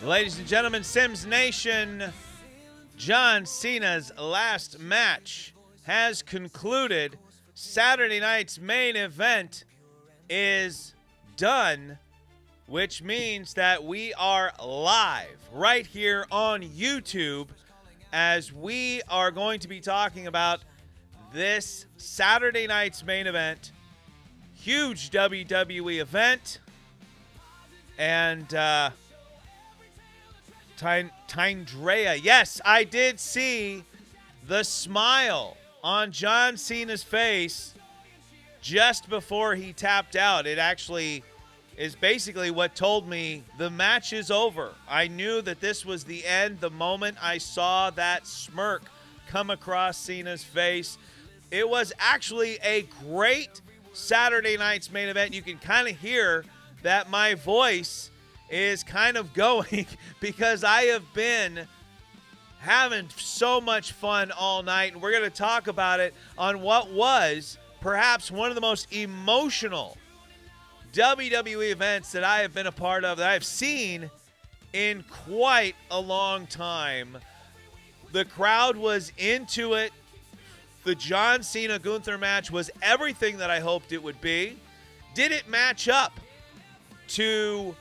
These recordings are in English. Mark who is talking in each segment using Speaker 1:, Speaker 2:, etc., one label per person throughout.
Speaker 1: Ladies and gentlemen, Sims Nation, John Cena's last match has concluded. Saturday night's main event is done, which means that we are live right here on YouTube as we are going to be talking about this Saturday night's main event. Huge WWE event. And, Tyndrea. Yes, I did see the smile on John Cena's face just before he tapped out. It actually is basically what told me the match is over. I knew that this was the end the moment I saw that smirk come across Cena's face. It was actually a great Saturday night's main event. You can kind of hear that my voice is kind of going because I have been having so much fun all night, and we're going to talk about it on what was perhaps one of the most emotional WWE events that I have been a part of, that I've seen in quite a long time. The crowd was into it. The John Cena Gunther match was everything that I hoped it would be. Did it match up to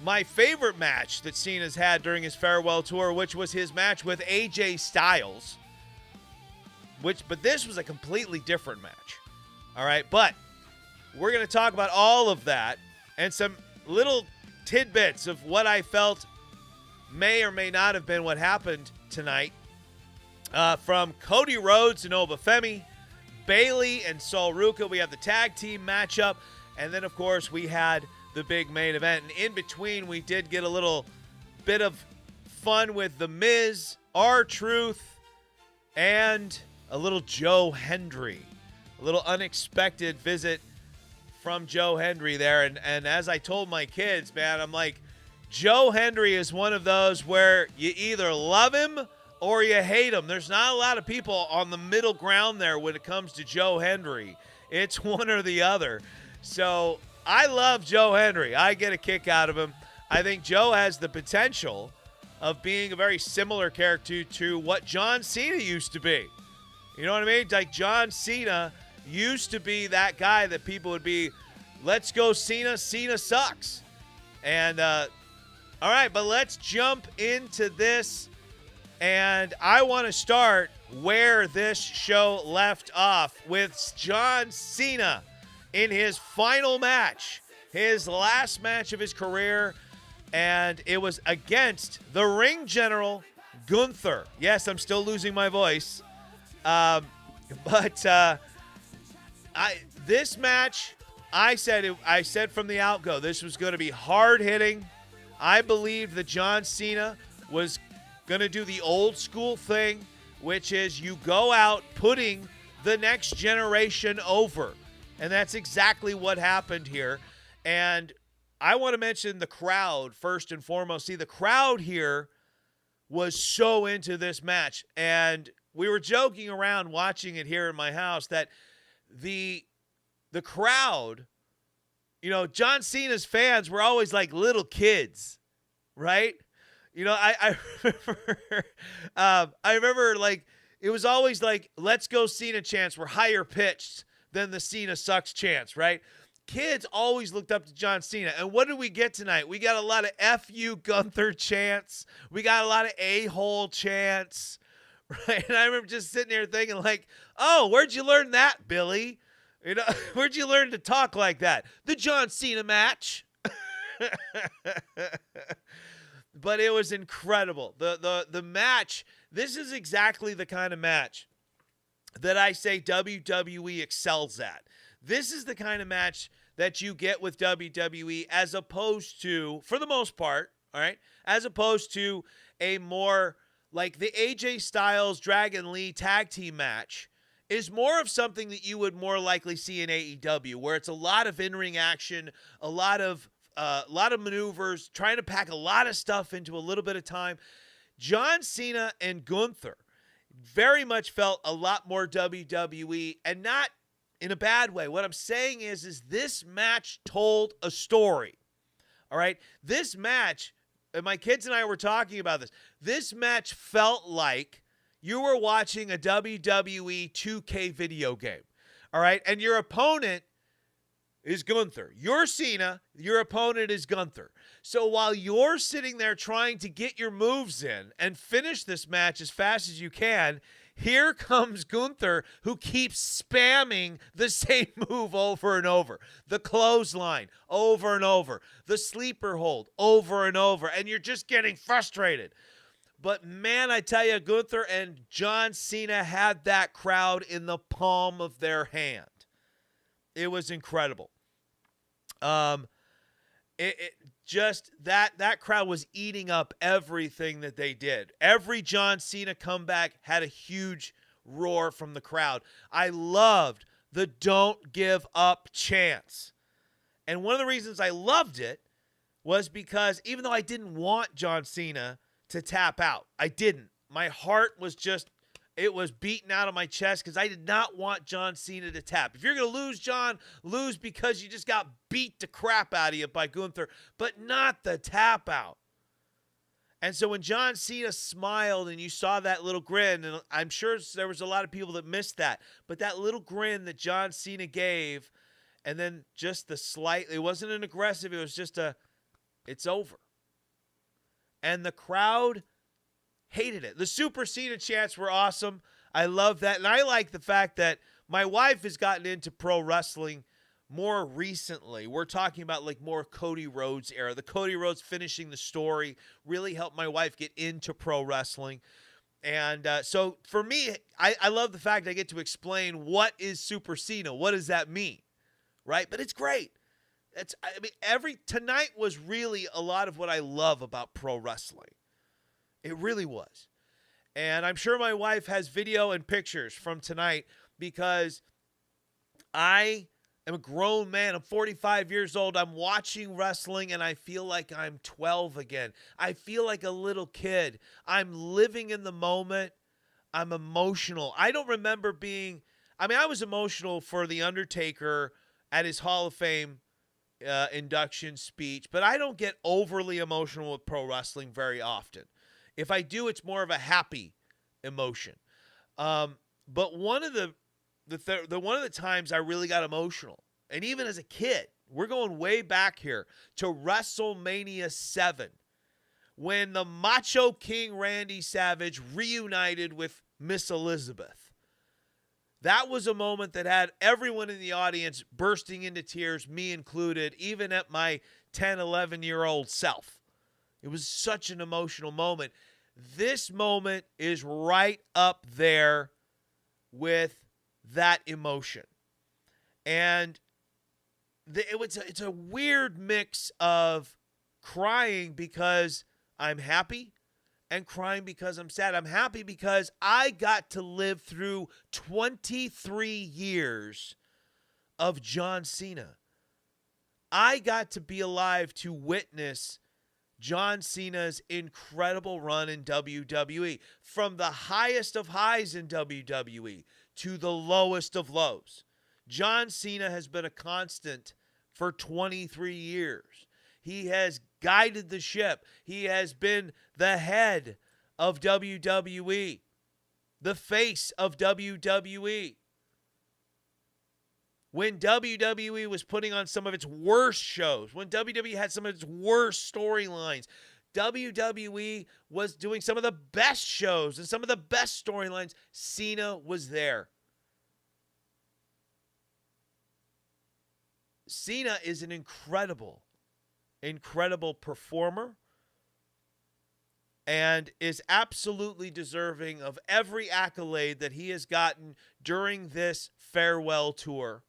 Speaker 1: my favorite match that Cena's had during his farewell tour, which was his match with AJ Styles? But this was a completely different match. All right, but we're going to talk about all of that and some little tidbits of what I felt may or may not have been what happened tonight. From Cody Rhodes and Obafemi, Bayley and Sol Ruca, we have the tag team matchup, and then, of course, we had the big main event. And in between, we did get a little bit of fun with The Miz, R-Truth, and a little Joe Hendry. A little unexpected visit from Joe Hendry there. And as I told my kids, man, I'm like, Joe Hendry is one of those where you either love him or you hate him. There's not a lot of people on the middle ground there when it comes to Joe Hendry. It's one or the other. So I love Joe Hendry. I get a kick out of him. I think Joe has the potential of being a very similar character to what John Cena used to be. You know what I mean? Like John Cena used to be that guy that people would be, let's go Cena, Cena sucks. And, all right, but let's jump into this. And I want to start where this show left off with John Cena in his final match, his last match of his career, and it was against the ring general, Gunther. Yes, I'm still losing my voice. This match, I said from the outgo, this was going to be hard-hitting. I believed that John Cena was going to do the old school thing, which is you go out putting the next generation over. And that's exactly what happened here. And I want to mention the crowd first and foremost. See, the crowd here was so into this match. And we were joking around watching it here in my house that the crowd, you know, John Cena's fans were always like little kids, right? You know, I remember like it was always like, let's go Cena chants were higher pitched than the Cena sucks chants, right? Kids always looked up to John Cena. And what did we get tonight? We got a lot of F you Gunther chants. We got a lot of a-hole chants, right? And I remember just sitting there thinking like, oh, where'd you learn that, Billy? You know, where'd you learn to talk like that? The John Cena match. But it was incredible. The match, this is exactly the kind of match that I say WWE excels at. This is the kind of match that you get with WWE as opposed to, for the most part, all right, as opposed to a more like the AJ Styles Dragon Lee tag team match is more of something that you would more likely see in AEW, where it's a lot of in-ring action, a lot of maneuvers, trying to pack a lot of stuff into a little bit of time. John Cena and Gunther very much felt a lot more WWE, and not in a bad way. What I'm saying is this match told a story. All right? This match and my kids and I were talking about this. This match felt like you were watching a WWE 2K video game. All right? And your opponent is Gunther. You're Cena. Your opponent is Gunther. So while you're sitting there trying to get your moves in and finish this match as fast as you can, here comes Gunther, who keeps spamming the same move over and over. The clothesline over and over. The sleeper hold over and over. And you're just getting frustrated. But man, I tell you, Gunther and John Cena had that crowd in the palm of their hand. It was incredible. Just that crowd was eating up everything that they did. Every John Cena comeback had a huge roar from the crowd. I loved the "Don't Give Up" chants. And one of the reasons I loved it was because even though I didn't want John Cena to tap out, I didn't. My heart was just, it was beating out of my chest because I did not want John Cena to tap. If you're going to lose, John, lose because you just got beat the crap out of you by Gunther, but not the tap out. And so when John Cena smiled and you saw that little grin, and I'm sure there was a lot of people that missed that, but that little grin that John Cena gave, and then just the slight, it wasn't an aggressive, it was just it's over. And the crowd hated it. The Super Cena chants were awesome. I love that. And I like the fact that my wife has gotten into pro wrestling more recently. We're talking about like more Cody Rhodes era. The Cody Rhodes finishing the story really helped my wife get into pro wrestling. And so for me, I love the fact I get to explain what is Super Cena. What does that mean? Right? But it's great. Tonight was really a lot of what I love about pro wrestling. It really was. And I'm sure my wife has video and pictures from tonight because I am a grown man. I'm 45 years old. I'm watching wrestling and I feel like I'm 12 again. I feel like a little kid. I'm living in the moment. I'm emotional. I don't remember I was emotional for The Undertaker at his Hall of Fame induction speech, but I don't get overly emotional with pro wrestling very often. If I do, it's more of a happy emotion. But one of the times I really got emotional, and even as a kid, we're going way back here to WrestleMania 7, when the Macho King Randy Savage reunited with Miss Elizabeth. That was a moment that had everyone in the audience bursting into tears, me included, even at my 10, 11-year-old self. It was such an emotional moment. This moment is right up there with that emotion. And it's a weird mix of crying because I'm happy and crying because I'm sad. I'm happy because I got to live through 23 years of John Cena. I got to be alive to witness John Cena's incredible run in WWE, from the highest of highs in WWE to the lowest of lows. John Cena has been a constant for 23 years. He has guided the ship. He has been the head of WWE, the face of WWE. When WWE was putting on some of its worst shows, when WWE had some of its worst storylines, WWE was doing some of the best shows and some of the best storylines. Cena was there. Cena is an incredible performer and is absolutely deserving of every accolade that he has gotten during this farewell tour.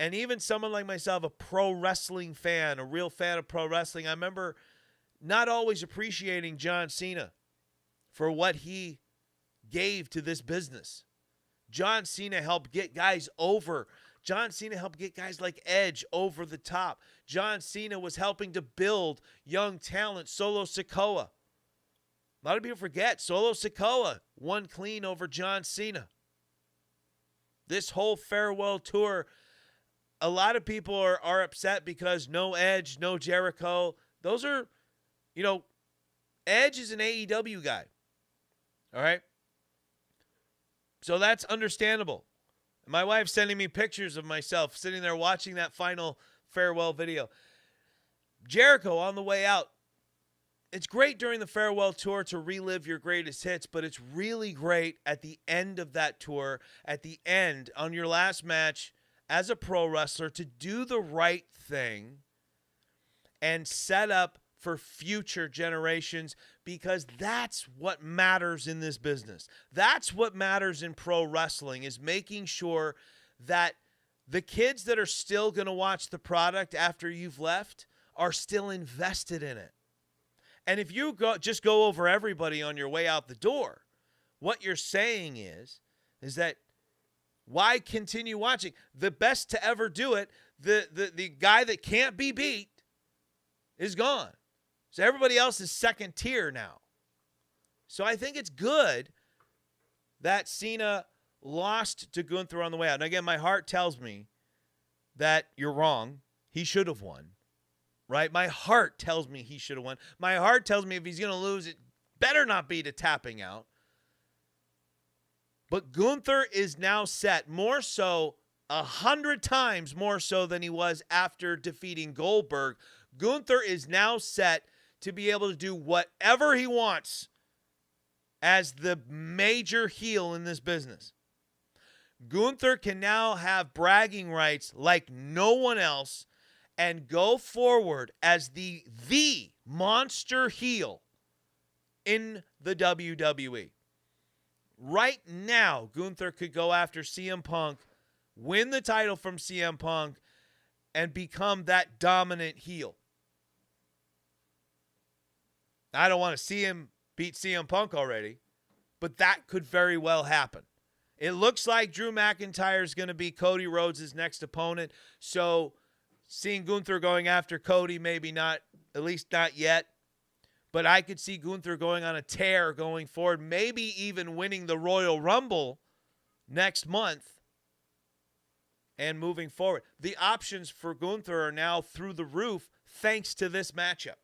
Speaker 1: And even someone like myself, a pro wrestling fan, a real fan of pro wrestling, I remember not always appreciating John Cena for what he gave to this business. John Cena helped get guys over. John Cena helped get guys like Edge over the top. John Cena was helping to build young talent. Solo Sikoa. A lot of people forget Solo Sikoa won clean over John Cena. This whole farewell tour, a lot of people are upset because no Edge, no Jericho. Those are You know, Edge is an AEW guy. All right? So that's understandable. My wife's sending me pictures of myself sitting there watching that final farewell video. Jericho on the way out. It's great during the farewell tour to relive your greatest hits, but it's really great at the end of that tour, at the end, on your last match as a pro wrestler, to do the right thing and set up for future generations, because that's what matters in this business. That's what matters in pro wrestling, is making sure that the kids that are still going to watch the product after you've left are still invested in it. And if you just go over everybody on your way out the door, what you're saying is that why continue watching? The best to ever do it, the guy that can't be beat, is gone. So everybody else is second tier now. So I think it's good that Cena lost to Gunther on the way out. And again, my heart tells me that you're wrong. He should have won. Right? My heart tells me he should have won. My heart tells me if he's going to lose, it better not be to tapping out. But Gunther is now set, more so, 100 times more so than he was after defeating Goldberg. Gunther is now set to be able to do whatever he wants as the major heel in this business. Gunther can now have bragging rights like no one else and go forward as the monster heel in the WWE. Right now, Gunther could go after CM Punk, win the title from CM Punk, and become that dominant heel. I don't want to see him beat CM Punk already, but that could very well happen. It looks like Drew McIntyre is going to be Cody Rhodes' next opponent, so seeing Gunther going after Cody, maybe not, at least not yet, but I could see Gunther going on a tear going forward, maybe even winning the Royal Rumble next month and moving forward. The options for Gunther are now through the roof thanks to this matchup.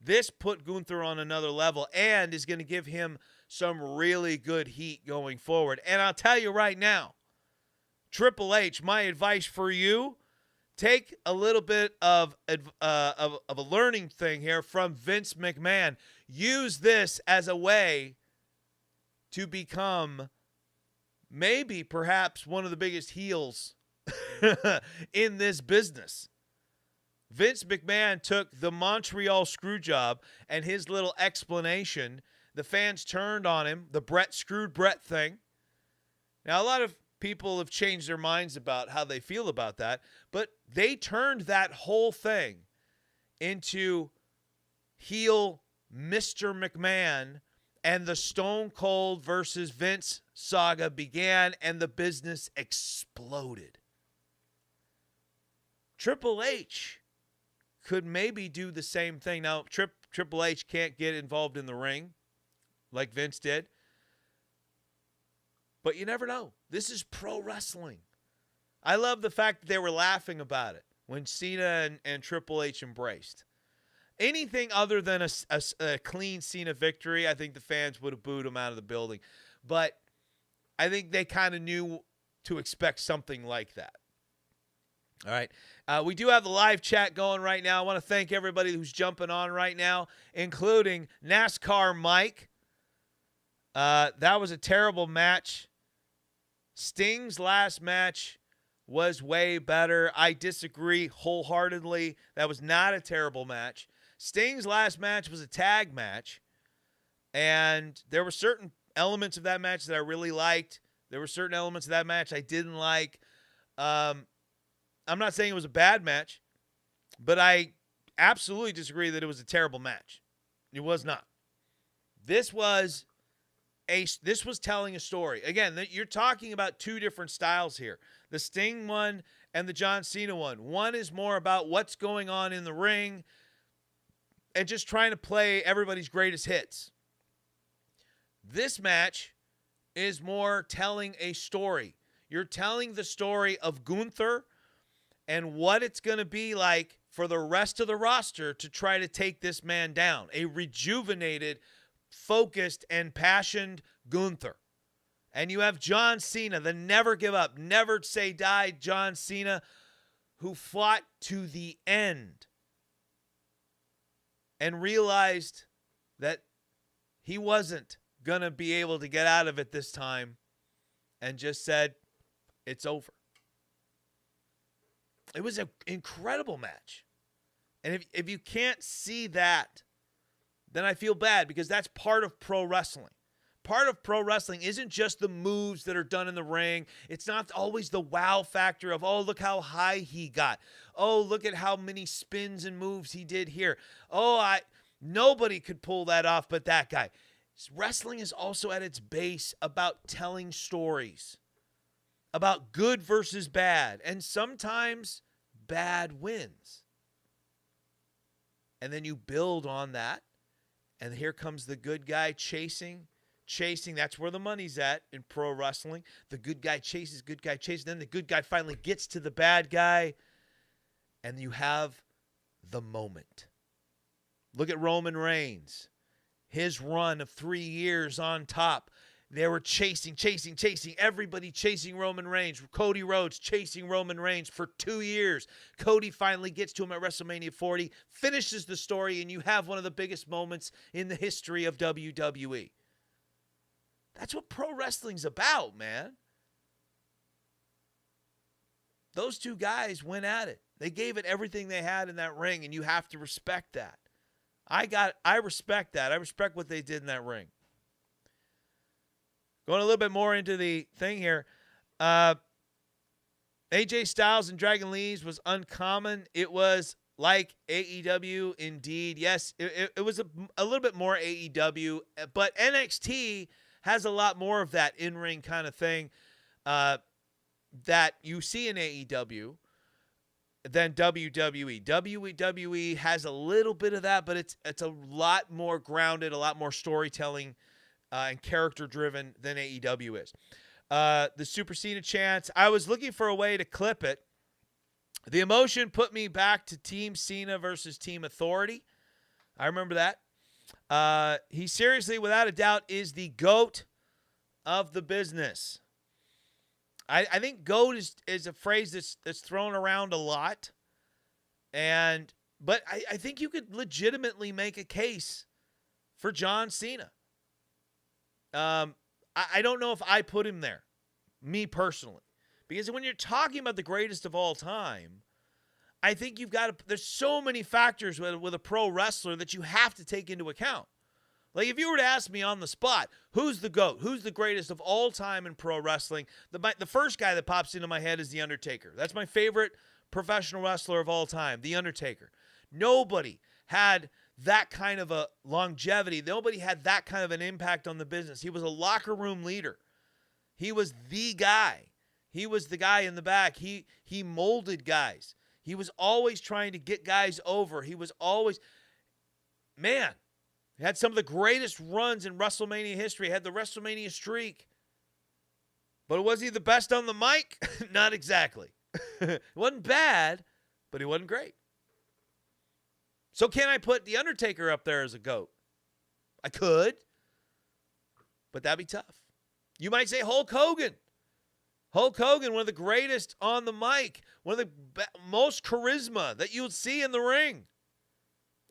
Speaker 1: This put Gunther on another level and is going to give him some really good heat going forward. And I'll tell you right now, Triple H, my advice for you, take a little bit of a learning thing here from Vince McMahon. Use this as a way to become maybe perhaps one of the biggest heels in this business. Vince McMahon took the Montreal Screwjob and his little explanation. The fans turned on him, the Brett screwed Brett thing. Now, a lot of people have changed their minds about how they feel about that, but they turned that whole thing into heel Mr. McMahon, and the Stone Cold versus Vince saga began, and the business exploded. Triple H could maybe do the same thing. Now, Triple H can't get involved in the ring like Vince did, but you never know. This is pro wrestling. I love the fact that they were laughing about it when Cena and Triple H embraced. Anything other than a clean Cena victory, I think the fans would have booed him out of the building. But I think they kind of knew to expect something like that. All right. We do have the live chat going right now. I want to thank everybody who's jumping on right now, including NASCAR Mike. That was a terrible match. Sting's last match was way better. I disagree wholeheartedly. That was not a terrible match. Sting's last match was a tag match, and there were certain elements of that match that I really liked. There were certain elements of that match I didn't like. I'm not saying it was a bad match, but I absolutely disagree that it was a terrible match. It was not. This was telling a story. Again, you're talking about two different styles here. The Sting one and the John Cena one. One is more about what's going on in the ring and just trying to play everybody's greatest hits. This match is more telling a story. You're telling the story of Gunther and what it's going to be like for the rest of the roster to try to take this man down. A rejuvenated, focused, and passionate Gunther. And you have John Cena, the never give up, never say die John Cena, who fought to the end and realized that he wasn't going to be able to get out of it this time and just said, it's over. It was an incredible match. And if you can't see that, then I feel bad, because that's part of pro wrestling. Part of pro wrestling isn't just the moves that are done in the ring. It's not always the wow factor of, oh, look how high he got. Oh, look at how many spins and moves he did here. Oh, nobody could pull that off but that guy. Wrestling is also at its base about telling stories, about good versus bad, and sometimes bad wins. And then you build on that, and here comes the good guy chasing. That's where the money's at in pro wrestling. The good guy chases, then the good guy finally gets to the bad guy, and you have the moment. Look at Roman Reigns. His run of 3 years on top. They were chasing. Everybody chasing Roman Reigns. Cody Rhodes chasing Roman Reigns for 2 years. Cody finally gets to him at WrestleMania 40, finishes the story, and you have one of the biggest moments in the history of WWE. That's what pro wrestling's about, man. Those two guys went at it. They gave it everything they had in that ring, and you have to respect that. I respect that. I respect what they did in that ring. Going a little bit more into the thing here. AJ Styles and Dragon Lee's was uncommon. It was like AEW indeed. Yes, it was a little bit more AEW, but NXT has a lot more of that in-ring kind of thing that you see in AEW than WWE. WWE has a little bit of that, but it's a lot more grounded, a lot more storytelling and character-driven than AEW is. The Super Cena chants, I was looking for a way to clip it. The emotion put me back to Team Cena versus Team Authority. I remember that. He seriously, without a doubt, is the GOAT of the business. I think GOAT is a phrase that's thrown around a lot. But I think you could legitimately make a case for John Cena. I don't know if I put him there, me personally. Because when you're talking about the greatest of all time, I think there's so many factors with a pro wrestler that you have to take into account. Like, if you were to ask me on the spot, who's the GOAT? Who's the greatest of all time in pro wrestling? The first guy that pops into my head is The Undertaker. That's my favorite professional wrestler of all time, The Undertaker. Nobody had that kind of a longevity. Nobody had that kind of an impact on the business. He was a locker room leader. He was the guy. He was the guy in the back. He molded guys. He was always trying to get guys over. He was always, man, he had some of the greatest runs in WrestleMania history. He had the WrestleMania streak. But was he the best on the mic? Not exactly. It wasn't bad, but he wasn't great. So can I put The Undertaker up there as a GOAT? I could, but that'd be tough. You might say Hulk Hogan. Hulk Hogan, one of the greatest on the mic, one of the most charisma that you'll see in the ring.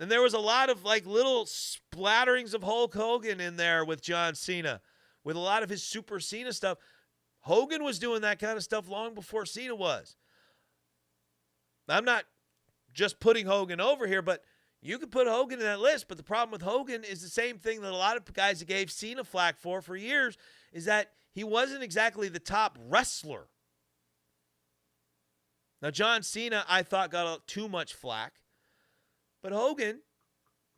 Speaker 1: And there was a lot of like little splatterings of Hulk Hogan in there with John Cena, with a lot of his Super Cena stuff. Hogan was doing that kind of stuff long before Cena was. I'm not just putting Hogan over here, but you could put Hogan in that list. But the problem with Hogan is the same thing that a lot of guys that gave Cena flack for years, is that he wasn't exactly the top wrestler. Now, John Cena, I thought, got too much flack. But Hogan,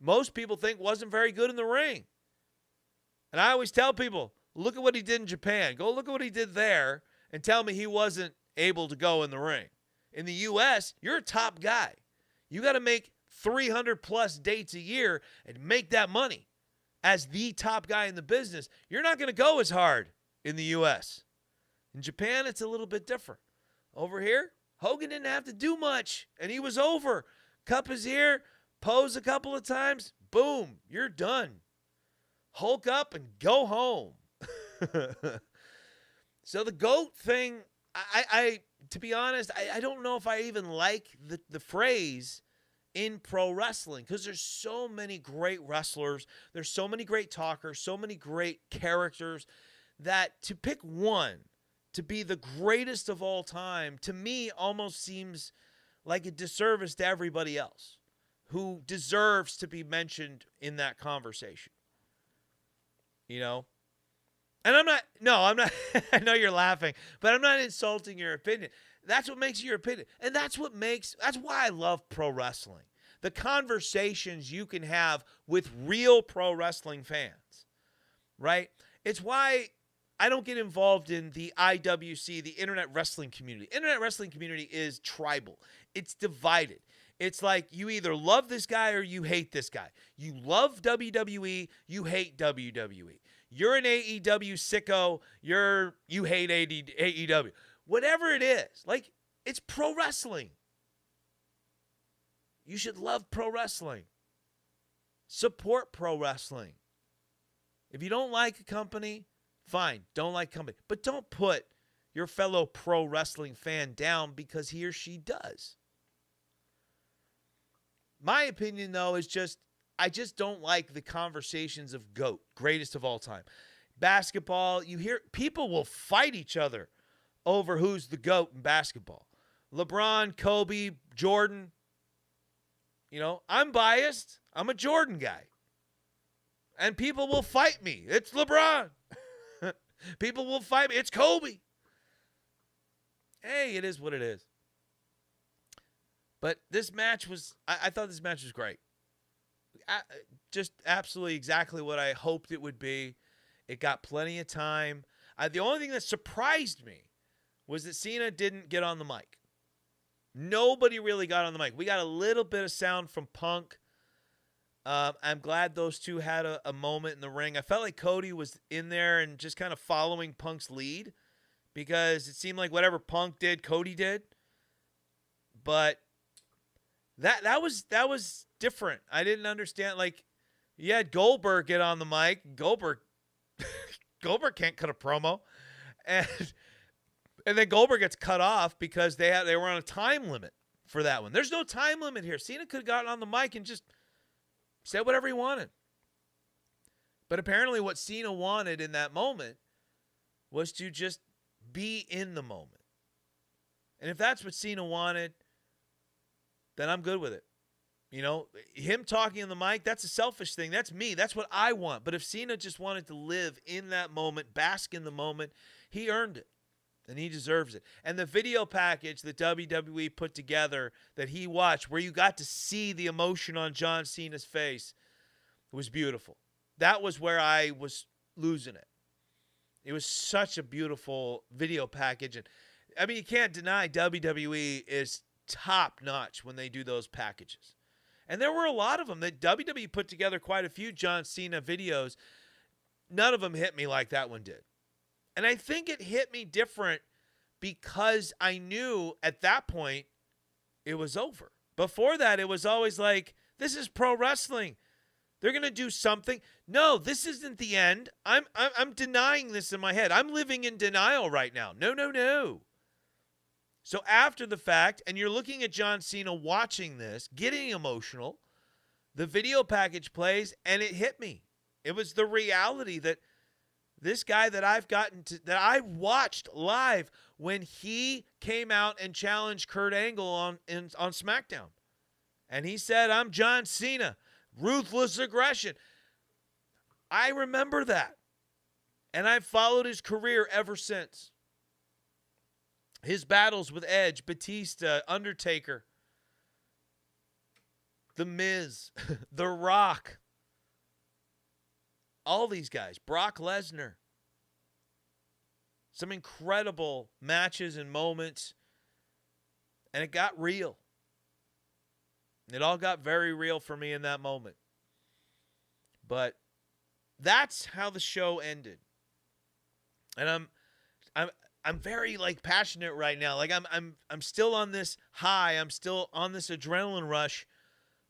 Speaker 1: most people think, wasn't very good in the ring. And I always tell people, look at what he did in Japan. Go look at what he did there and tell me he wasn't able to go in the ring. In the U.S., you're a top guy. You got to make 300-plus dates a year and make that money. As the top guy in the business, you're not going to go as hard in the U.S. In Japan, it's a little bit different. Over here, Hogan didn't have to do much, and he was over. Cup is here. Pose a couple of times. Boom. You're done. Hulk up and go home. So the GOAT thing, I to be honest, I don't know if I even like the phrase in pro wrestling, because there's so many great wrestlers. There's so many great talkers, so many great characters, that to pick one to be the greatest of all time, to me, almost seems like a disservice to everybody else who deserves to be mentioned in that conversation. You know? And I'm not, I know you're laughing, but I'm not insulting your opinion. That's what makes your opinion. And that's why I love pro wrestling. The conversations you can have with real pro wrestling fans, right? It's why I don't get involved in the IWC, the internet wrestling community. Internet wrestling community is tribal. It's divided. It's like you either love this guy or you hate this guy. You love WWE, you hate WWE. You're an AEW sicko, you hate AEW. Whatever it is, like, it's pro wrestling. You should love pro wrestling. Support pro wrestling. If you don't like a company, fine, don't like company. But don't put your fellow pro wrestling fan down because he or she does. My opinion, though, is I just don't like the conversations of GOAT, greatest of all time. Basketball, you hear people will fight each other over who's the GOAT in basketball. LeBron, Kobe, Jordan. You know, I'm biased. I'm a Jordan guy. And people will fight me. It's LeBron. People will fight me. It's Kobe. Hey, it is what it is. But this match was, I thought this match was great. Just absolutely exactly what I hoped it would be. It got plenty of time. The only thing that surprised me was that Cena didn't get on the mic. Nobody really got on the mic. We got a little bit of sound from Punk. I'm glad those two had a moment in the ring. I felt like Cody was in there and just kind of following Punk's lead, because it seemed like whatever Punk did, Cody did. But that was different. I didn't understand. Like, you had Goldberg get on the mic. Goldberg can't cut a promo, and then Goldberg gets cut off because they were on a time limit for that one. There's no time limit here. Cena could have gotten on the mic and just said whatever he wanted. But apparently what Cena wanted in that moment was to just be in the moment. And if that's what Cena wanted, then I'm good with it. You know, him talking on the mic, that's a selfish thing. That's me. That's what I want. But if Cena just wanted to live in that moment, bask in the moment, he earned it. And he deserves it. And the video package that WWE put together that he watched, where you got to see the emotion on John Cena's face, was beautiful. That was where I was losing it. It was such a beautiful video package. And I mean, you can't deny WWE is top-notch when they do those packages. And there were a lot of them that WWE put together, quite a few John Cena videos. None of them hit me like that one did. And I think it hit me different because I knew at that point it was over. Before that, it was always like, this is pro wrestling. They're going to do something. No, this isn't the end. I'm denying this in my head. I'm living in denial right now. No. So after the fact, and you're looking at John Cena watching this, getting emotional, the video package plays, and it hit me. It was the reality that this guy that that I watched live when he came out and challenged Kurt Angle on SmackDown. And he said, I'm John Cena, ruthless aggression. I remember that. And I've followed his career ever since. His battles with Edge, Batista, Undertaker, The Miz, The Rock, all these guys, Brock Lesnar. Some incredible matches and moments. And it got real. It all got very real for me in that moment. But that's how the show ended. And I'm very passionate right now. I'm still on this high. I'm still on this adrenaline rush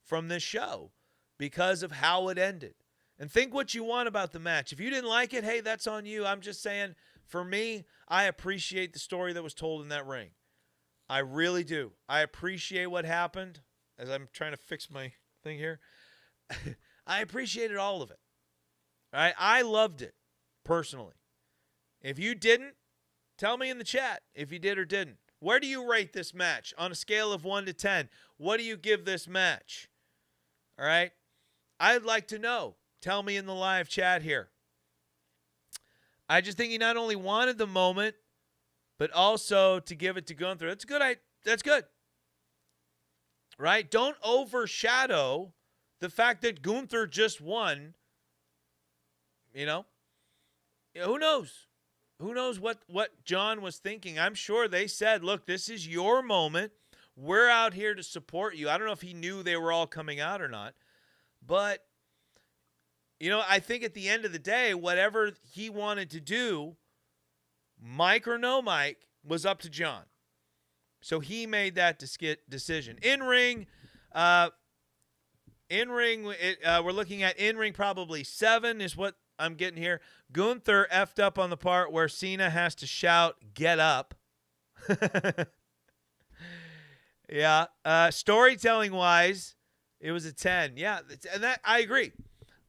Speaker 1: from this show because of how it ended. And think what you want about the match. If you didn't like it, hey, that's on you. I'm just saying, for me, I appreciate the story that was told in that ring. I really do. I appreciate what happened. As I'm trying to fix my thing here, I appreciated all of it. All right? I loved it, personally. If you didn't, tell me in the chat if you did or didn't. Where do you rate this match on a scale of 1 to 10? What do you give this match? All right? I'd like to know. Tell me in the live chat here. I just think he not only wanted the moment, but also to give it to Gunther. That's good. That's good. Right? Don't overshadow the fact that Gunther just won. You know? Who knows? Who knows what John was thinking? I'm sure they said, look, this is your moment. We're out here to support you. I don't know if he knew they were all coming out or not. But, you know, I think at the end of the day, whatever he wanted to do, mic or no mic, was up to John. So he made that decision. In-ring, we're looking at in-ring probably 7 is what I'm getting here. Gunther effed up on the part where Cena has to shout, "Get up." Yeah. Storytelling-wise, it was a 10. Yeah, and that I agree.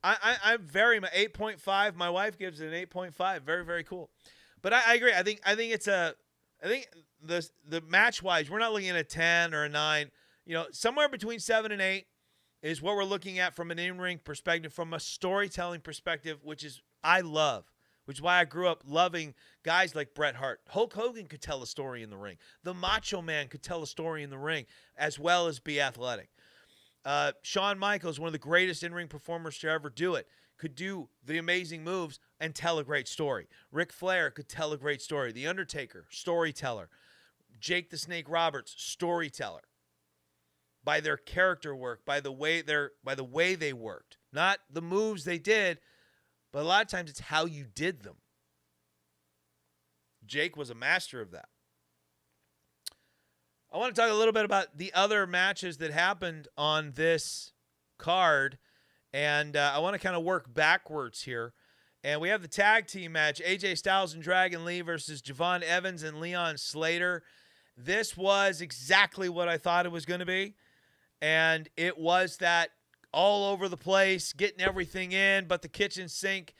Speaker 1: I'm very 8.5. My wife gives it an 8.5. Very, very cool. But I agree. I think the match-wise, we're not looking at a 10 or a 9. You know, somewhere between 7 and 8 is what we're looking at from an in-ring perspective, from a storytelling perspective, which is I love, which is why I grew up loving guys like Bret Hart. Hulk Hogan could tell a story in the ring. The Macho Man could tell a story in the ring as well as be athletic. Shawn Michaels, one of the greatest in-ring performers to ever do it, could do the amazing moves and tell a great story. Ric Flair could tell a great story. The Undertaker, storyteller. Jake the Snake Roberts, storyteller. By their character work, by the way they worked. Not the moves they did, but a lot of times it's how you did them. Jake was a master of that. I want to talk a little bit about the other matches that happened on this card, and I want to kind of work backwards here. And we have the tag team match, AJ Styles and Dragon Lee versus Javon Evans and Leon Slater. This was exactly what I thought it was going to be, and it was that all over the place, getting everything in but the kitchen sink.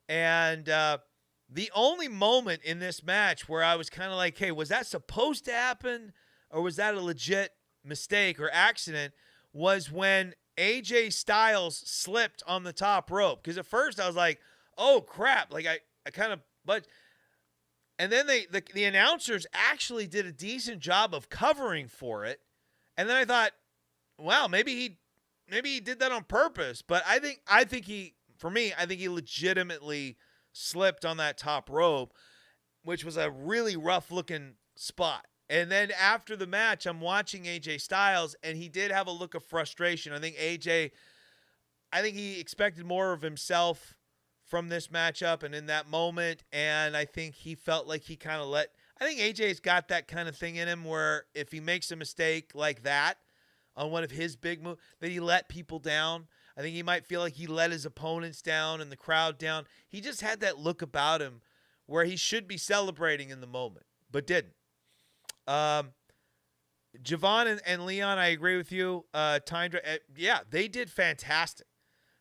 Speaker 1: And the only moment in this match where I was kind of like, hey, was that supposed to happen? Or was that a legit mistake or accident, was when AJ Styles slipped on the top rope. Because at first I was like, oh, crap. Like, I kind of, but, and then the announcers actually did a decent job of covering for it. And then I thought, wow, maybe he did that on purpose. But I think he legitimately slipped on that top rope, which was a really rough looking spot. And then after the match, I'm watching AJ Styles, and he did have a look of frustration. I think he expected more of himself from this matchup and in that moment, and I think he felt like he kind of I think AJ's got that kind of thing in him where if he makes a mistake like that on one of his big moves, that he let people down. I think he might feel like he let his opponents down and the crowd down. He just had that look about him where he should be celebrating in the moment, but didn't. Javon and Leon, I agree with you. Yeah, they did fantastic.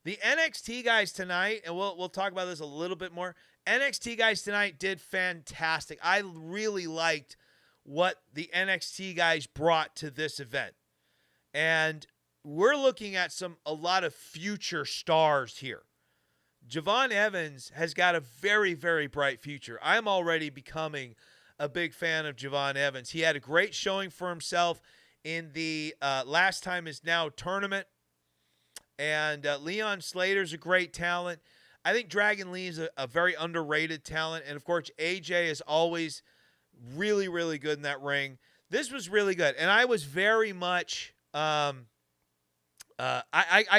Speaker 1: The NXT guys tonight, and we'll talk about this a little bit more. NXT guys tonight did fantastic. I really liked what the NXT guys brought to this event. And we're looking at a lot of future stars here. Javon Evans has got a very, very bright future. I'm already becoming a big fan of Javon Evans. He had a great showing for himself in the Last Time Is Now tournament. And Leon Slater's a great talent. I think Dragon Lee is a very underrated talent. And, of course, AJ is always really, really good in that ring. This was really good. And I was very much I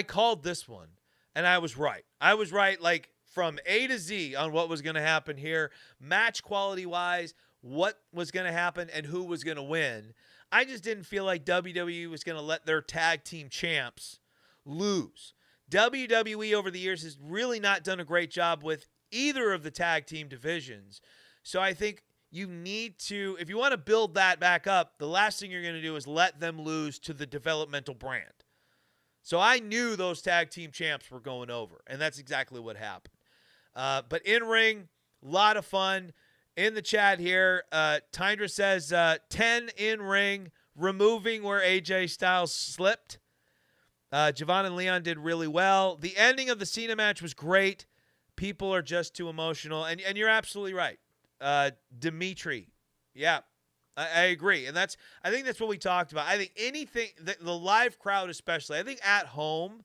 Speaker 1: called this one, and I was right. I was right, like, from A to Z on what was going to happen here, match quality-wise, what was going to happen, and who was going to win. I just didn't feel like WWE was going to let their tag team champs lose. WWE over the years has really not done a great job with either of the tag team divisions. So I think you need to, if you want to build that back up, the last thing you're going to do is let them lose to the developmental brand. So I knew those tag team champs were going over, and that's exactly what happened. But in ring, a lot of fun. In the chat here, Tyndra says 10 in ring, removing where AJ Styles slipped. Javon and Leon did really well. The ending of the Cena match was great. People are just too emotional, and you're absolutely right. Dimitri, yeah, I agree, and I think that's what we talked about. I think anything, the live crowd especially, I think at home,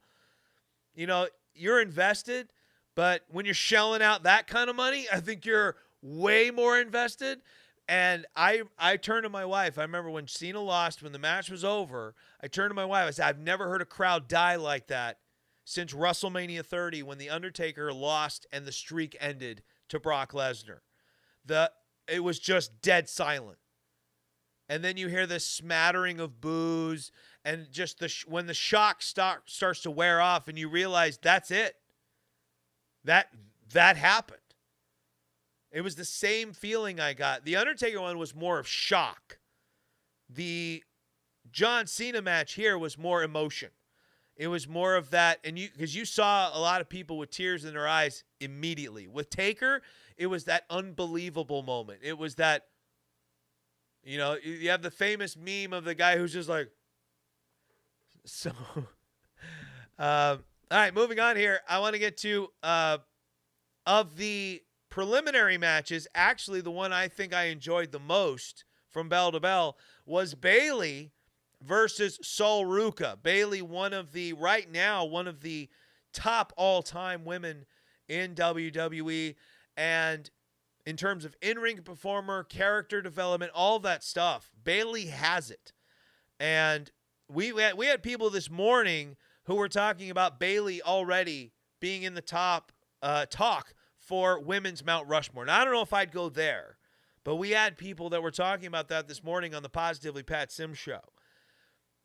Speaker 1: you're invested, but when you're shelling out that kind of money, I think you're way more invested. And I turned to my wife. I remember when Cena lost, when the match was over, I turned to my wife. I said, I've never heard a crowd die like that since WrestleMania 30 when The Undertaker lost and the streak ended to Brock Lesnar. It was just dead silent. And then you hear this smattering of boos and just when the shock starts to wear off and you realize that's it. That happened. It was the same feeling I got. The Undertaker one was more of shock. The John Cena match here was more emotion. It was more of that, and because you saw a lot of people with tears in their eyes immediately. With Taker, it was that unbelievable moment. It was that, you have the famous meme of the guy who's just like, so. All right, moving on here. I want to get to, of the preliminary matches, actually the one I think I enjoyed the most from bell to bell was Bayley versus Sol Ruca. Bayley, right now, one of the top all-time women in WWE. And in terms of in-ring performer, character development, all that stuff, Bayley has it. And we had people this morning who were talking about Bayley already being in the top talk for women's Mount Rushmore. Now, I don't know if I'd go there, but we had people that were talking about that this morning on the Positively Pat Sim show.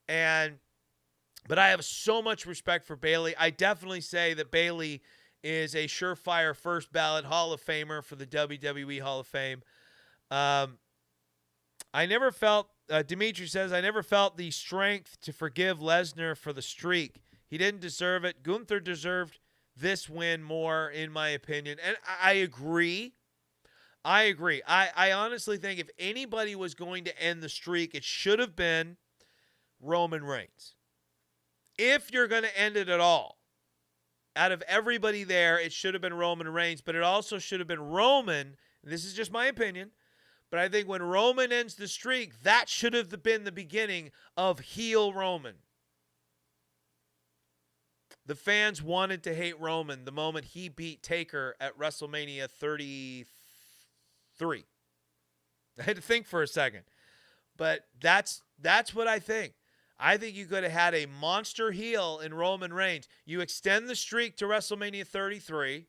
Speaker 1: But I have so much respect for Bayley. I definitely say that Bayley is a surefire first ballot Hall of Famer for the WWE Hall of Fame. I never felt, Dimitri says, I never felt the strength to forgive Lesnar for the streak. He didn't deserve it. Gunther deserved this win more, in my opinion. And I agree. I honestly think if anybody was going to end the streak, it should have been Roman Reigns. If you're going to end it at all, out of everybody there, it should have been Roman Reigns, but it also should have been Roman. This is just my opinion, but I think when Roman ends the streak, that should have been the beginning of heel Roman. The fans wanted to hate Roman the moment he beat Taker at WrestleMania 33. I had to think for a second. But that's what I think. I think you could have had a monster heel in Roman Reigns. You extend the streak to WrestleMania 33.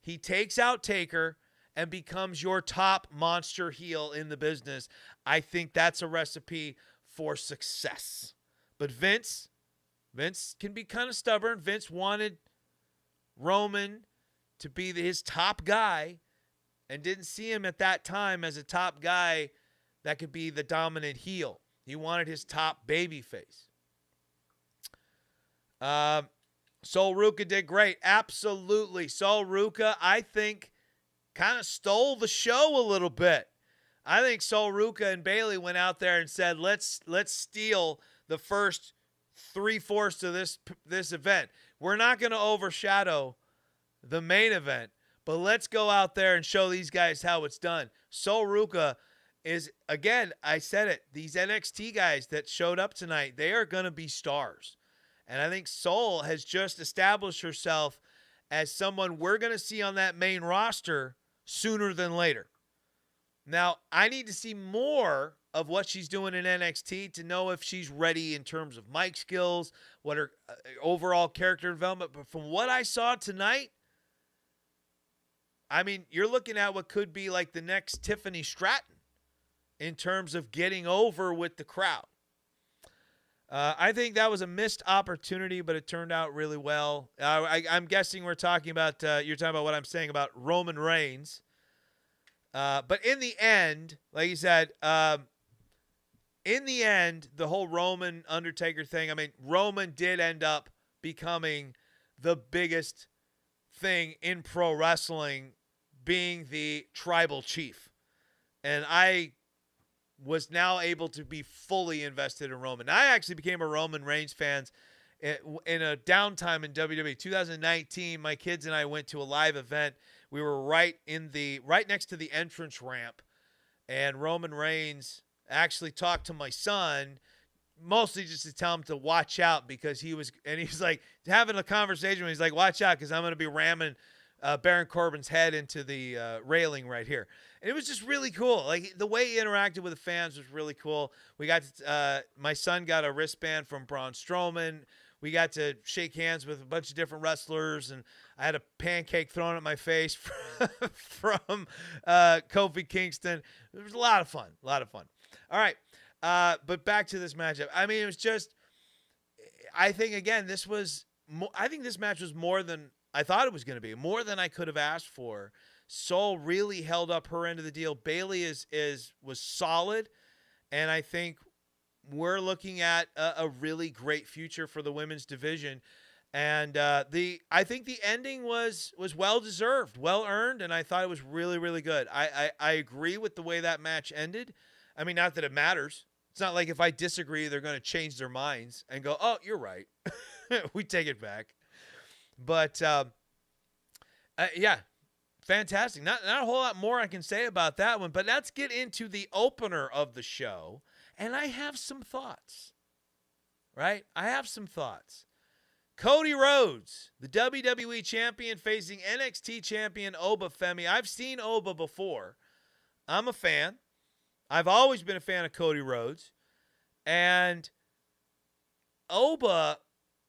Speaker 1: He takes out Taker and becomes your top monster heel in the business. I think that's a recipe for success. But Vince can be kind of stubborn. Vince wanted Roman to be his top guy and didn't see him at that time as a top guy that could be the dominant heel. He wanted his top baby face. Sol Ruca did great. Absolutely. Sol Ruca, I think, kind of stole the show a little bit. I think Sol Ruca and Bayley went out there and said, let's steal the first 3/4 of this event. We're not going to overshadow the main event, but let's go out there and show these guys how it's done. Sol Ruca is, again, I said it, these NXT guys that showed up tonight, they are going to be stars. And I think Sol has just established herself as someone we're going to see on that main roster sooner than later. Now, I need to see more of what she's doing in NXT to know if she's ready in terms of mic skills, what her overall character development. But from what I saw tonight, I mean, you're looking at what could be like the next Tiffany Stratton in terms of getting over with the crowd. I think that was a missed opportunity, but it turned out really well. I'm guessing we're talking about you're talking about what I'm saying about Roman Reigns. But in the end, like you said, in the end, the whole Roman Undertaker thing, I mean, Roman did end up becoming the biggest thing in pro wrestling, being the tribal chief. And I was now able to be fully invested in Roman. I actually became a Roman Reigns fan in a downtime in WWE. 2019, my kids and I went to a live event. We were right next to the entrance ramp, and Roman Reigns actually talked to my son, mostly just to tell him to watch out, because he's like having a conversation with him. He's like, watch out, because I'm going to be ramming Baron Corbin's head into the railing right here. And it was just really cool. Like, the way he interacted with the fans was really cool. We got my son got a wristband from Braun Strowman. We got to shake hands with a bunch of different wrestlers, and I had a pancake thrown at my face from Kofi Kingston. It was a lot of fun. All right, but back to this matchup. I mean, it was just, I think, again, this match was more than I thought it was going to be, more than I could have asked for. Sol really held up her end of the deal. Bayley was solid, and I think we're looking at a really great future for the women's division. And I think the ending was well deserved, well earned, and I thought it was really, really good. I agree with the way that match ended. I mean, not that it matters. It's not like if I disagree, they're going to change their minds and go, "Oh, you're right." We take it back. But yeah, fantastic. Not a whole lot more I can say about that one. But let's get into the opener of the show. And I have some thoughts, right? I have some thoughts. Cody Rhodes, the WWE champion, facing NXT champion Oba Femi. I've seen Oba before. I'm a fan. I've always been a fan of Cody Rhodes. And Oba,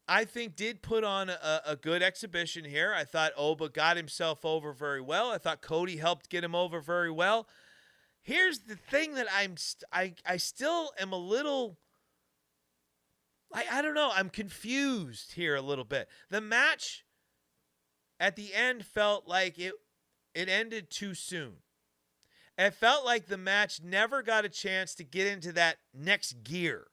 Speaker 1: I think, did put on a good exhibition here. I thought Oba got himself over very well. I thought Cody helped get him over very well. Here's the thing that I still am a little, I don't know, I'm confused here a little bit. The match at the end felt like it ended too soon. It felt like the match never got a chance to get into that next gear,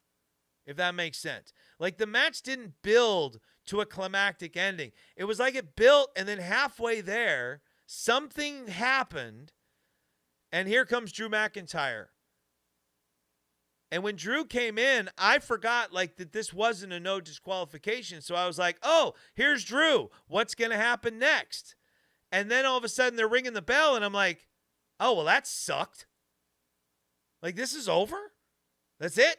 Speaker 1: if that makes sense. Like, the match didn't build to a climactic ending. It was like it built, and then halfway there, something happened. And here comes Drew McIntyre. And when Drew came in, I forgot that this wasn't a no disqualification. So I was like, oh, here's Drew. What's going to happen next? And then all of a sudden they're ringing the bell, and I'm like, oh, well, that sucked. Like, this is over? That's it?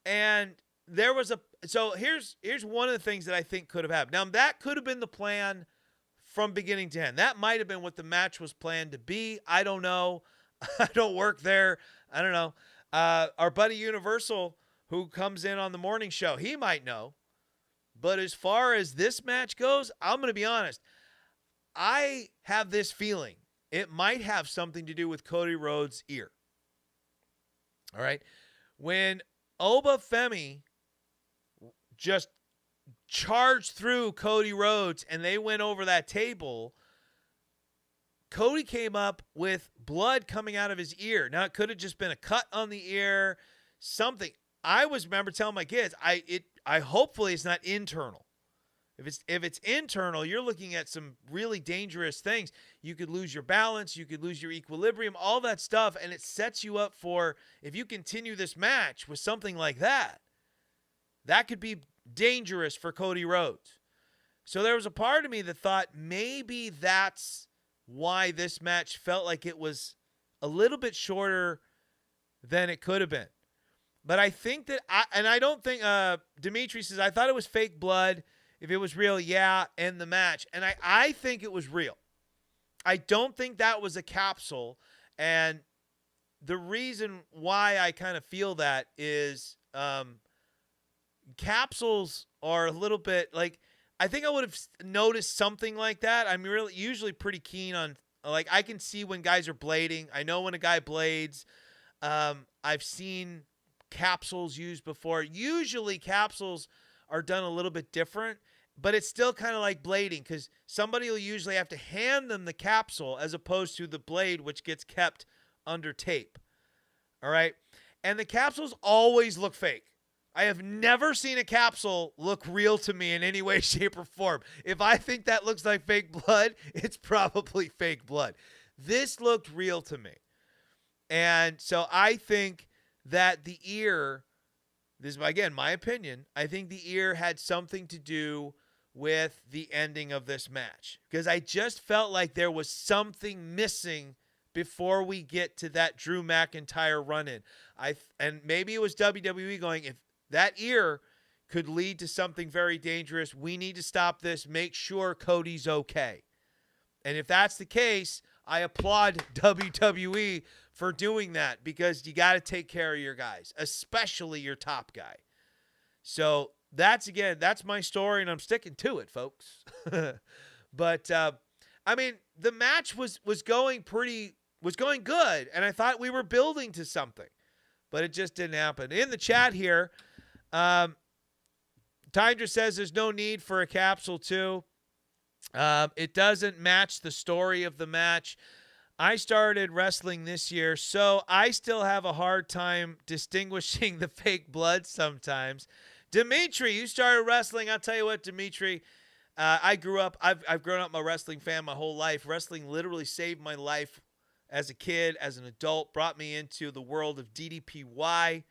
Speaker 1: And there was so here's one of the things that I think could have happened. Now, that could have been the plan from beginning to end. That might have been what the match was planned to be. I don't know. I don't work there. I don't know. Our buddy Universal, who comes in on the morning show, he might know. But as far as this match goes, I'm going to be honest. I have this feeling it might have something to do with Cody Rhodes' ear. All right. When Oba Femi just charged through Cody Rhodes and they went over that table, Cody came up with blood coming out of his ear. Now, it could have just been a cut on the ear, something. I remember telling my kids, I hopefully it's not internal. If it's internal, you're looking at some really dangerous things. You could lose your balance, you could lose your equilibrium, all that stuff, and it sets you up for, if you continue this match with something like that, that could be dangerous for Cody Rhodes. So there was a part of me that thought maybe that's why this match felt like it was a little bit shorter than it could have been. But I think that, I don't think, Dimitri says, I thought it was fake blood. If it was real, yeah, end the match. And I think it was real. I don't think that was a capsule. And the reason why I kind of feel that is capsules are a little bit like, I think I would have noticed something like that. I'm really usually pretty keen on, like, I can see when guys are blading. I know when a guy blades. I've seen capsules used before. Usually capsules are done a little bit different, but it's still kind of like blading because somebody will usually have to hand them the capsule as opposed to the blade, which gets kept under tape. All right? And the capsules always look fake. I have never seen a capsule look real to me in any way, shape, or form. If I think that looks like fake blood, it's probably fake blood. This looked real to me. And so I think that the ear, this is, again, my opinion, I think the ear had something to do with the ending of this match. Because I just felt like there was something missing before we get to that Drew McIntyre run-in. And maybe it was WWE going, if that ear could lead to something very dangerous, we need to stop this, make sure Cody's okay. And if that's the case, I applaud WWE for doing that because you got to take care of your guys, especially your top guy. So that's my story, and I'm sticking to it, folks. But I mean, the match was going good, and I thought we were building to something, but it just didn't happen. In the chat here, Tydra says there's no need for a capsule too. It doesn't match the story of the match. I started wrestling this year, so I still have a hard time distinguishing the fake blood sometimes. Dimitri, you started wrestling. I'll tell you what, Dimitri, I've grown up a wrestling fan my whole life. Wrestling literally saved my life as a kid, as an adult, brought me into the world of DDPY.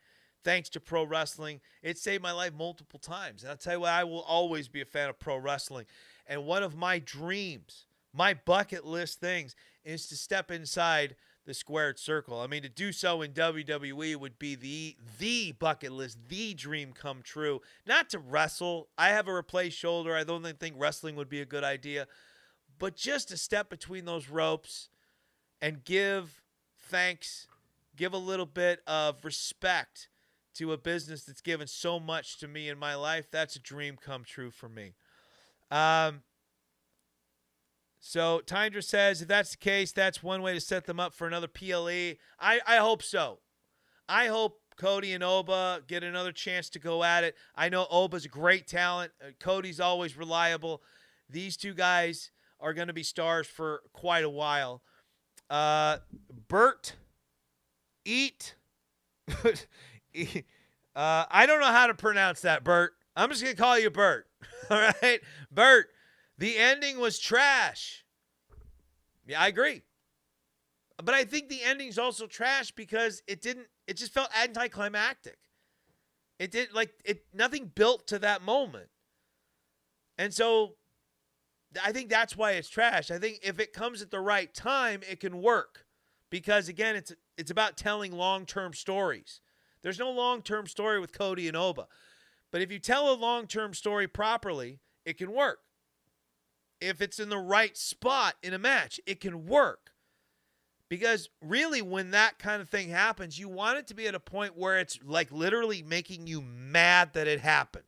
Speaker 1: Thanks to pro wrestling, it saved my life multiple times. And I'll tell you what, I will always be a fan of pro wrestling. And one of my dreams, my bucket list things, is to step inside the squared circle. I mean, to do so in WWE would be the bucket list, the dream come true. Not to wrestle. I have a replaced shoulder. I don't think wrestling would be a good idea. But just to step between those ropes and give thanks, give a little bit of respect to a business that's given so much to me in my life, that's a dream come true for me. So Tydra says, if that's the case, that's one way to set them up for another PLE. I hope so. I hope Cody and Oba get another chance to go at it. I know Oba's a great talent. Cody's always reliable. These two guys are going to be stars for quite a while. Bert, eat. I don't know how to pronounce that, Bert. I'm just going to call you Bert. All right? Bert, the ending was trash. Yeah, I agree. But I think the ending's also trash because it just felt anticlimactic. Nothing built to that moment. And so I think that's why it's trash. I think if it comes at the right time, it can work. Because again, it's about telling long-term stories. There's no long-term story with Cody and Oba. But if you tell a long-term story properly, it can work. If it's in the right spot in a match, it can work. Because really, when that kind of thing happens, you want it to be at a point where it's like literally making you mad that it happened.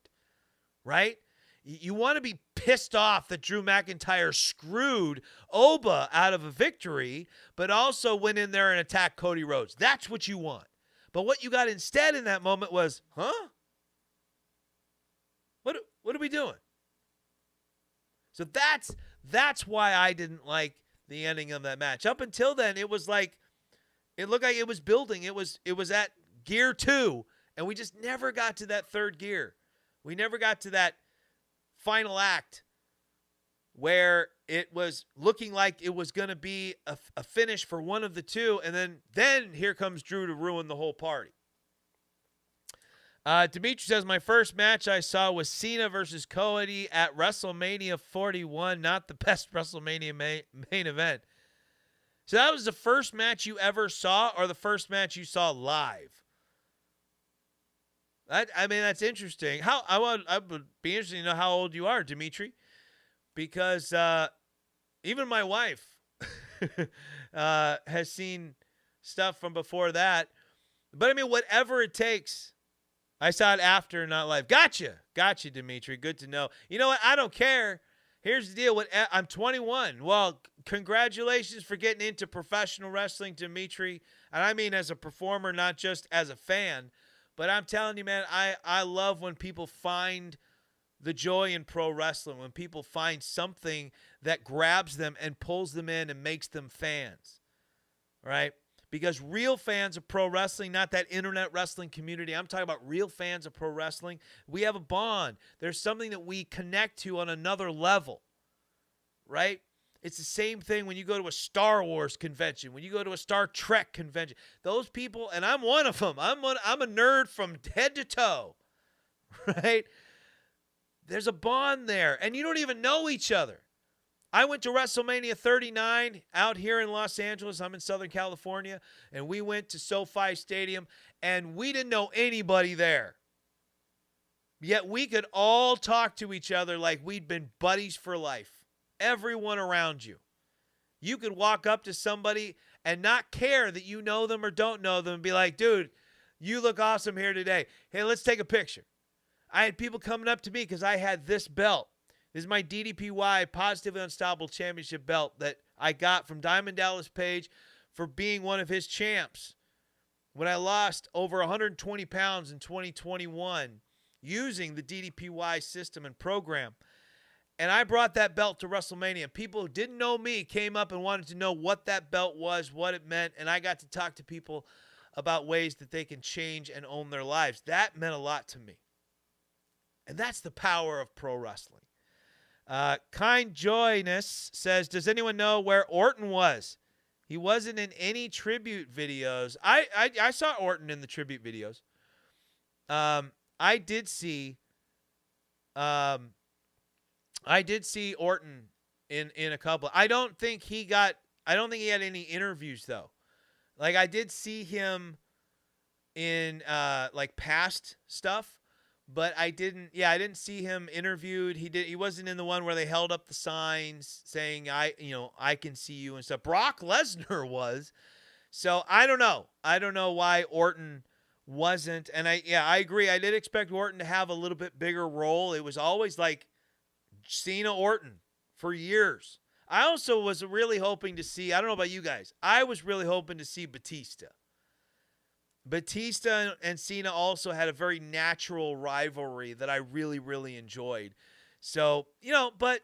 Speaker 1: Right? You want to be pissed off that Drew McIntyre screwed Oba out of a victory, but also went in there and attacked Cody Rhodes. That's what you want. But what you got instead in that moment was, huh? What are we doing? So that's why I didn't like the ending of that match. Up until then, it was like, it looked like it was building. It was at gear 2, and we just never got to that third gear. We never got to that final act where it was looking like it was going to be a finish for one of the two, and then here comes Drew to ruin the whole party. Dimitri says, my first match I saw was Cena versus Cody at WrestleMania 41, not the best WrestleMania main event. So that was the first match you ever saw, or the first match you saw live? I mean, that's interesting. I would be interested to know how old you are, Dimitri, because even my wife has seen stuff from before that. But I mean, whatever it takes. I saw it after, not live. Gotcha, Dimitri. Good to know. You know what? I don't care. Here's the deal. I'm 21. Well, congratulations for getting into professional wrestling, Dimitri. And I mean as a performer, not just as a fan. But I'm telling you, man, I love when people find the joy in pro wrestling, when people find something that grabs them and pulls them in and makes them fans, right? Because real fans of pro wrestling, not that internet wrestling community, I'm talking about real fans of pro wrestling, we have a bond. There's something that we connect to on another level, right? It's the same thing when you go to a Star Wars convention, when you go to a Star Trek convention. Those people, and I'm one of them. I'm a nerd from head to toe, right? There's a bond there, and you don't even know each other. I went to WrestleMania 39 out here in Los Angeles. I'm in Southern California, and we went to SoFi Stadium, and we didn't know anybody there. Yet we could all talk to each other like we'd been buddies for life. Everyone around you. You could walk up to somebody and not care that you know them or don't know them and be like, dude, you look awesome here today. Hey, let's take a picture. I had people coming up to me because I had this belt. This is my DDPY Positively Unstoppable Championship belt that I got from Diamond Dallas Page for being one of his champs when I lost over 120 pounds in 2021 using the DDPY system and program. And I brought that belt to WrestleMania. People who didn't know me came up and wanted to know what that belt was, what it meant, and I got to talk to people about ways that they can change and own their lives. That meant a lot to me. And that's the power of pro wrestling. Kind Joyness says, does anyone know where Orton was? He wasn't in any tribute videos. I saw Orton in the tribute videos. I did see Orton in a couple. I don't think he had any interviews though. Like I did see him in like past stuff. But I didn't see him interviewed. He wasn't in the one where they held up the signs saying I can see you and stuff. Brock Lesnar was. So I don't know. I don't know why Orton wasn't. And I agree. I did expect Orton to have a little bit bigger role. It was always like Cena Orton for years. I also was really hoping to see, I don't know about you guys, I was really hoping to see Batista. Batista and Cena also had a very natural rivalry that I really, really enjoyed. So, but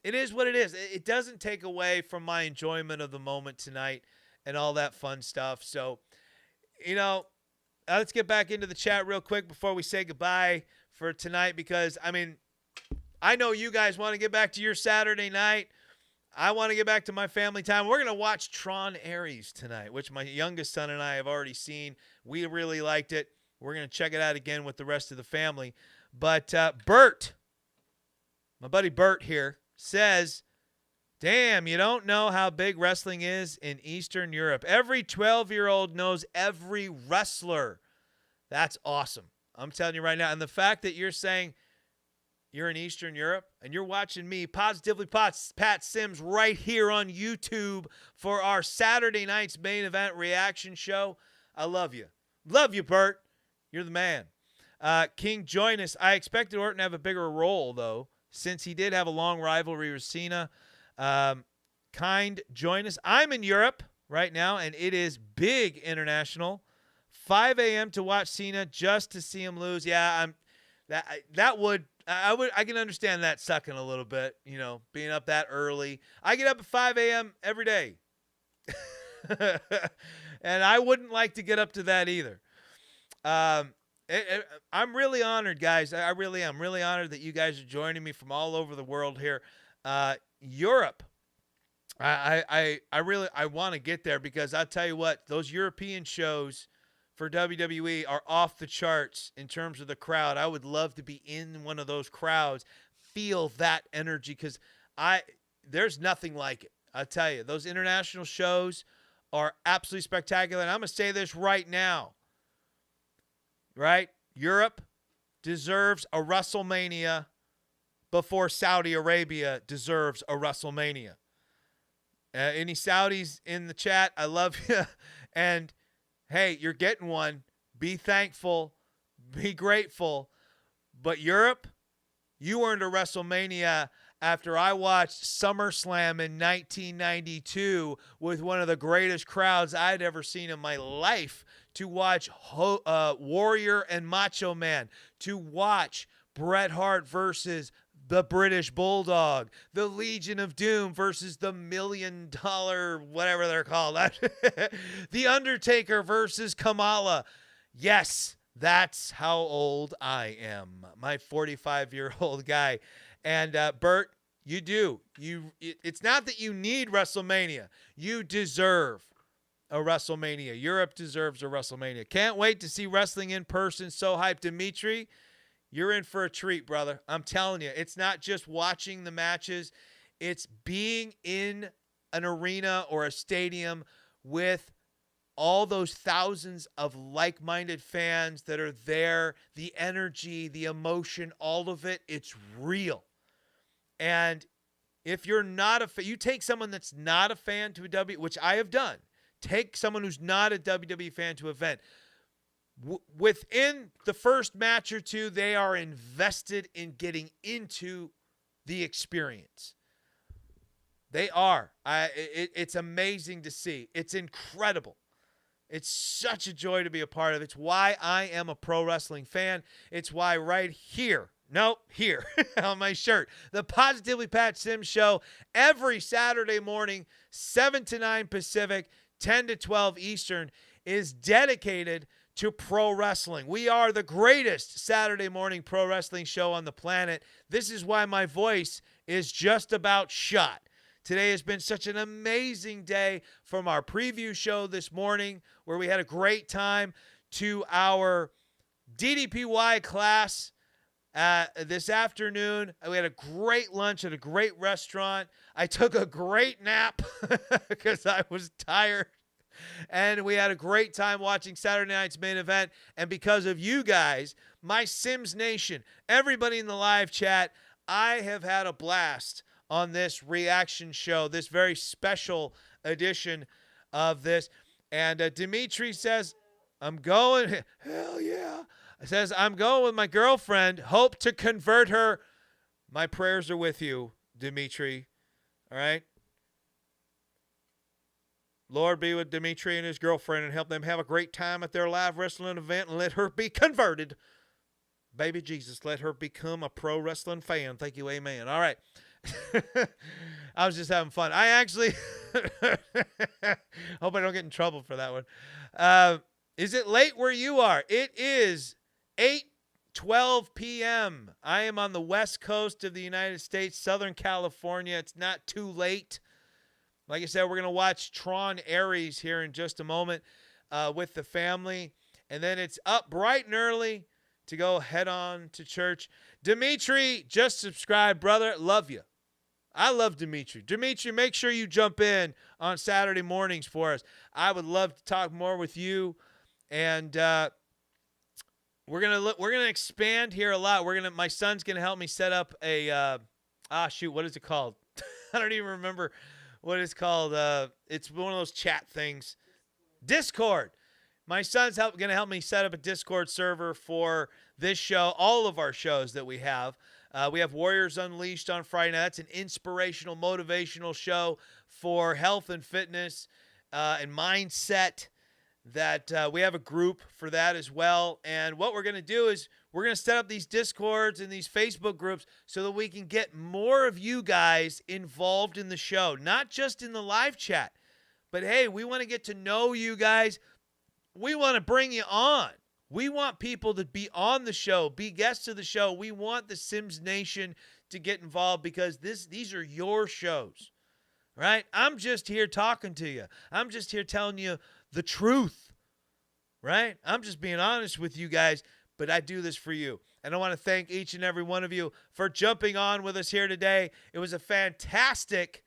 Speaker 1: it is what it is. It doesn't take away from my enjoyment of the moment tonight and all that fun stuff. So, let's get back into the chat real quick before we say goodbye for tonight because, I know you guys want to get back to your Saturday night. I want to get back to my family time. We're going to watch Tron Ares tonight, which my youngest son and I have already seen. We really liked it. We're going to check it out again with the rest of the family. But Bert, my buddy Bert here, says, damn, you don't know how big wrestling is in Eastern Europe. Every 12-year-old knows every wrestler. That's awesome. I'm telling you right now. And the fact that you're saying you're in Eastern Europe, and you're watching me, Positively Pat Sims, right here on YouTube for our Saturday night's main event reaction show. I love you. Love you, Bert. You're the man. King Joyness, I expected Orton to have a bigger role, though, since he did have a long rivalry with Cena. Kind Joyness, I'm in Europe right now, and it is big international. 5 a.m. to watch Cena just to see him lose. Yeah, I can understand that sucking a little bit, being up that early. I get up at 5 a.m. every day. And I wouldn't like to get up to that either. I'm really honored, guys. I really am. Really honored that you guys are joining me from all over the world here. Europe. I want to get there because I'll tell you what, those European shows for WWE are off the charts in terms of the crowd. I would love to be in one of those crowds, feel that energy, because there's nothing like it. I'll tell you, those international shows are absolutely spectacular. And I'm going to say this right now, right? Europe deserves a WrestleMania before Saudi Arabia deserves a WrestleMania. Any Saudis in the chat, I love you. And hey, you're getting one. Be thankful. Be grateful. But Europe, you earned a WrestleMania after I watched SummerSlam in 1992 with one of the greatest crowds I'd ever seen in my life, to watch Warrior and Macho Man, to watch Bret Hart versus the British Bulldog, the Legion of Doom versus the $1 Million, whatever they're called, the Undertaker versus Kamala. Yes, that's how old I am, my 45-year-old guy. And Bert, you do. It's not that you need WrestleMania. You deserve a WrestleMania. Europe deserves a WrestleMania. Can't wait to see wrestling in person. So hyped. Dimitri, you're in for a treat, brother. I'm telling you, it's not just watching the matches. It's being in an arena or a stadium with all those thousands of like-minded fans that are there, the energy, the emotion, all of it, it's real. And if you're not a fan, you take someone that's not a fan to a W, which I have done. Take someone who's not a WWE fan to an event. Within the first match or two, they are invested in getting into the experience. They are. It's amazing to see. It's incredible. It's such a joy to be a part of. It's why I am a pro wrestling fan. It's why right here, here on my shirt, the Positively Pat Sims Show, every Saturday morning, 7 to 9 Pacific, 10 to 12 Eastern, is dedicated to pro wrestling. We are the greatest Saturday morning pro wrestling show on the planet. This is why my voice is just about shot. Today has been such an amazing day, from our preview show this morning, where we had a great time, to our DDPY class this afternoon. We had a great lunch at a great restaurant. I took a great nap because I was tired. And we had a great time watching Saturday night's main event. And because of you guys, my Sims Nation, everybody in the live chat, I have had a blast on this reaction show, this very special edition of this. And Dimitri says, I'm going. Hell yeah. Says, I'm going with my girlfriend. Hope to convert her. My prayers are with you, Dimitri. All right? Lord be with Dimitri and his girlfriend and help them have a great time at their live wrestling event, and let her be converted. Baby Jesus, let her become a pro wrestling fan. Thank you, amen. All right. I was just having fun. I actually hope I don't get in trouble for that one. Is it late where you are? It is 8:12 p.m. I am on the west coast of the United States, Southern California. It's not too late. Like I said, we're going to watch Tron Ares here in just a moment with the family. And then it's up bright and early to go head on to church. Dimitri, just subscribe, brother. Love you. I love Dimitri. Dimitri, make sure you jump in on Saturday mornings for us. I would love to talk more with you. And we're gonna expand here a lot. My son's gonna help me set up a what is it called? I don't even remember what it's called. It's one of those chat things. Discord. My son's going to help me set up a Discord server for this show, all of our shows that we have. We have Warriors Unleashed on Friday night. That's an inspirational, motivational show for health and fitness and mindset. That we have a group for that as well. And what we're going to do is we're going to set up these Discords and these Facebook groups so that we can get more of you guys involved in the show, not just in the live chat. But, hey, we want to get to know you guys. We want to bring you on. We want people to be on the show, be guests of the show. We want the Sims Nation to get involved because these are your shows, right? I'm just here talking to you. I'm just here telling you the truth, right? I'm just being honest with you guys, but I do this for you. And I want to thank each and every one of you for jumping on with us here today. It was a fantastic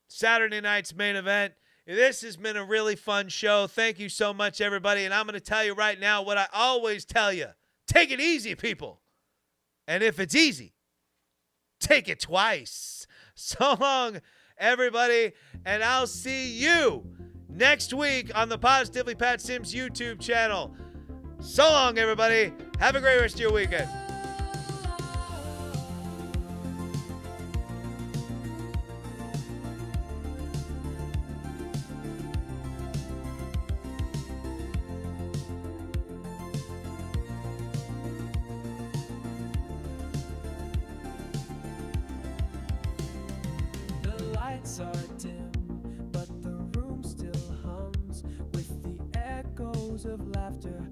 Speaker 1: Saturday night's main event. This has been a really fun show. Thank you so much, everybody. And I'm going to tell you right now what I always tell you. Take it easy, people. And if it's easy, take it twice. So long, everybody. And I'll see you next week on the Positively Pat Sims YouTube channel. So long, everybody. Have a great rest of your weekend.
Speaker 2: lights are dim, but the room still hums with the echoes of laughter